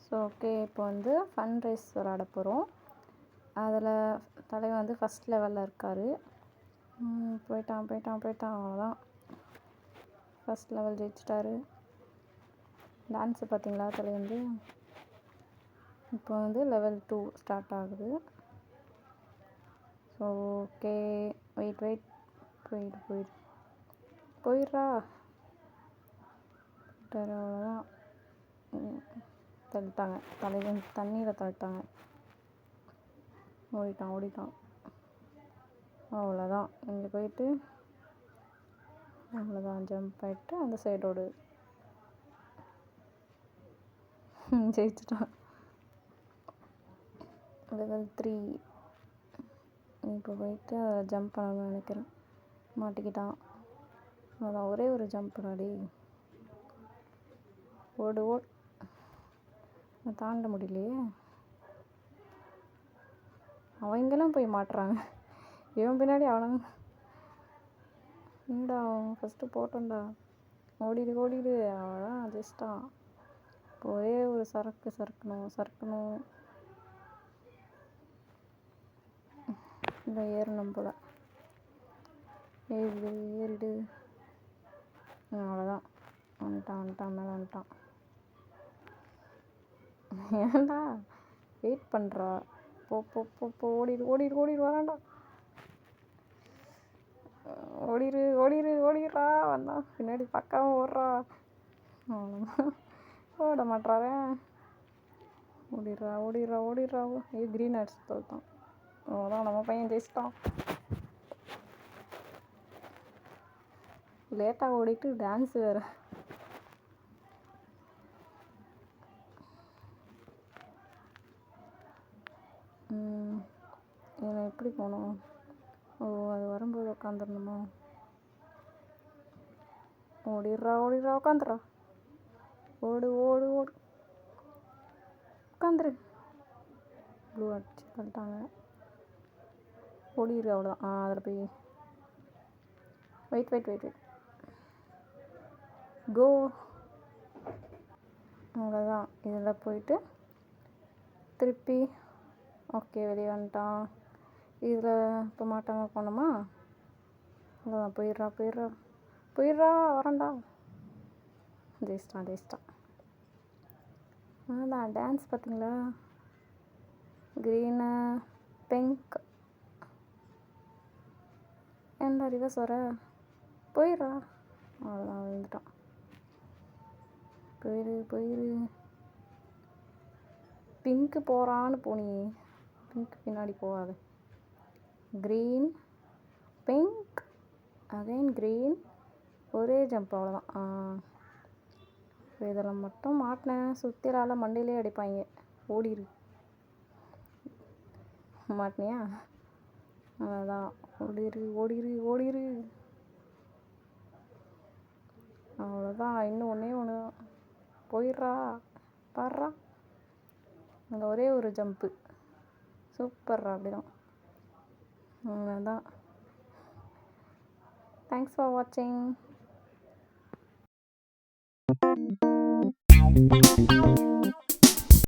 So okay, இப்போ வந்து fun race விளாட போகிறோம். அதில் தலைவன் வந்து ஃபஸ்ட் லெவலில் இருக்கார். போயிட்டான் அவ்வளோதான். First level ஜெயிச்சிட்டாரு. டான்ஸு பார்த்தீங்களா தலை வந்து. இப்போ வந்து லெவல் 2 ஸ்டார்ட் ஆகுது. ஸோ ஓகே, வெயிட் போயிடுறா அவ்வளோதான். தள்ளிட்டாங்க, தலைவன் தண்ணியில் தள்ளிட்டாங்க. ஓடிட்டான். அவ்வளோதான். இங்கே போயிட்டு அவ்வளோதான், ஜம்ப் ஆகிட்டு அந்த சைடோடு ஜெயிச்சிட்டான். லெவல் 3. இப்போ போயிட்டு ஜம்ப் பண்ணணும்னு நினைக்கிறேன். மாட்டிக்கிட்டான். அதான் ஒரே ஒரு ஜம்ப் டாடி. ஓடு தாண்ட முடியலையே. அவங்கெல்லாம் போய் மாட்டுறாங்க. இவன் பின்னாடி அவனும். என்னடா அவன் ஃபஸ்ட்டு போட்டோம்டா. ஓடிடு அவ்வளோதான், ஜெயிச்சிட்டான். இப்போ ஒரே ஒரு சறுக்கணும். இல்லை ஏறணும் போல். ஏறிடு. அவ்வளோதான், வந்துட்டான் மேலே வந்துட்டான். ஏன்டா வெயிட் பண்ணுறா? போ ஓடிடு வரான்டா. ஓடிடுறா. வந்தான் பின்னாடி பார்க்காம ஓடுறா. அவ்வளோதான், ஓட மாட்டாரன். ஓடிடுறா. க்ரீன் அடிச்சு தோத்தான். அவ்வளோதான், நம்ம பையன் ஜெயிச்சிட்டான். லேட்டாக ஓடிட்டு டான்ஸ் வேறு. இவன் எப்படி போகணும்? ஓ, அது வரும்போது உட்காந்துடணுமா? ஓடிடுறா உட்காந்துடுறா. ஓடு உட்காந்துரு. ப்ளூ அடிச்சு தள்ளிட்டாங்க. ஓடிடு அவ்வளோதான். அதில் போய் வெயிட் கோ. அவ்வளோதான். இதில் போயிட்டு திருப்பி ஓகே வெளியே வந்துட்டான். இதில் இப்போ மாட்டாங்க போனோமா? அவ்வளோதான், போயிடுறா வரண்டா. ஜெயிச்சிட்டான். அதான் டான்ஸ் பார்த்தீங்களா? Green, pink. ஏன்டா ரிவர்ஸ் வர? போயிடுறா. அவ்வளோதான், விழுந்துட்டான். போயிரு. பிங்க்கு போகிறான்னு போனியே, பிங்க் பின்னாடி போகாது. க்ரீன், பிங்க், அகைன் க்ரீன், ஒரே ஜம்ப். அவ்வளோதான். இதில் மட்டும் மாட்டினேன். சுற்றிலால மண்டையிலே அடிப்பாங்க. ஓடிரு. மாட்டினியா? அதான், ஓடிரு. அவ்வளோதான், இன்னும் ஒன்று தான். போயிடுறா. பாடுறா. அங்கே ஒரே ஒரு ஜம்ப்பு. சூப்பர்ரா. அப்படிதான். அதான். தேங்க்ஸ் ஃபார் வாட்சிங்.